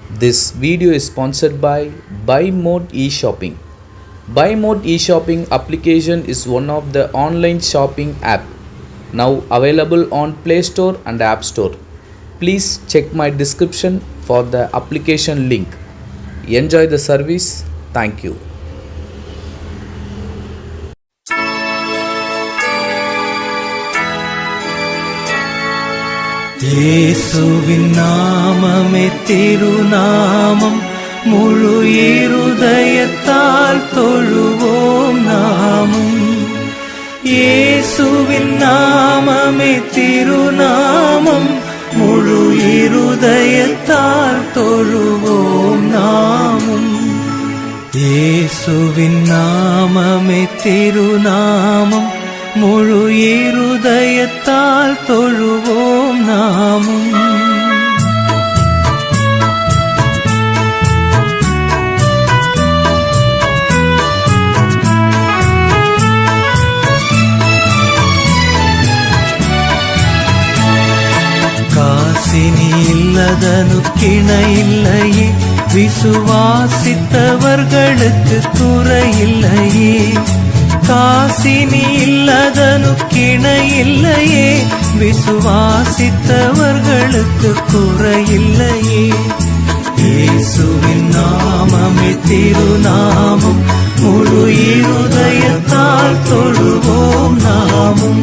This video is sponsored by Buy Mode eShopping. Buy Mode eShopping application is one of the online shopping app now available on Play Store and App Store. Please check my description for the application link. Enjoy the service. Thank you. இயேசுவின் நாமமே திருநாமம், முழு இருதயத்தால் தொழுவோம் நாமும். இயேசுவின் நாமமே திருநாமம், முழு இருதயத்தால் தொழுவோம் நாமும். இயேசுவின் நாமமே திருநாமம், முழு இருதயத்தால் தொழுவோம் நாமும். காசினி இல்லதனு கிணையில்லையே, விசுவாசித்தவர்களுக்கு குறையில்லையே. காசினி இல்லதனு கிணையில்லையே, விசுவாசித்தவர்களுக்கு குறையில்லையே. இயேசுவின் நாமமே திருநாமம், முழு இருதயத்தால் தொழுவோம் நாமும்.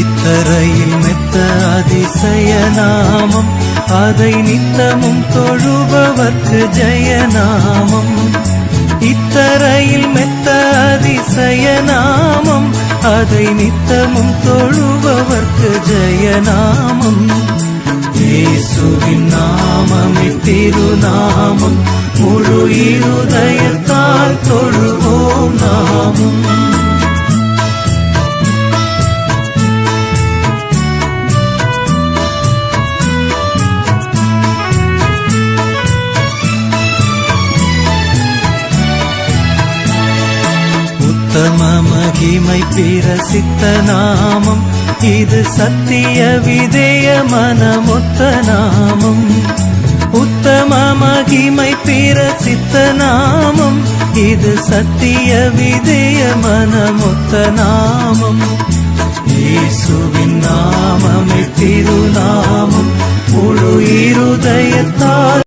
இத்தரையில் மெத்த அதிசய நாமம், அதை நித்தமும் தொழுபவர்க்கு ஜெயநாமம். இத்தரையில் மெத்த அதிசய நாமம், அதை நித்தமும் தொழுபவர்க்கு ஜெயநாமம். இயேசுவின் நாமமே திருநாமம், முழு இருதயத்தால் தொழுவோம் நாமும். உத்தம மகிமை பிரசித்த நாமம், இது சத்திய விதேய மனமொத்த நாமம். உத்தம மகிமை பிரசித்த நாமம், இது சத்திய விதேய மனமொத்த நாமம். இயேசுவின் நாமமே திருநாமம், முழு இருதயத்தால்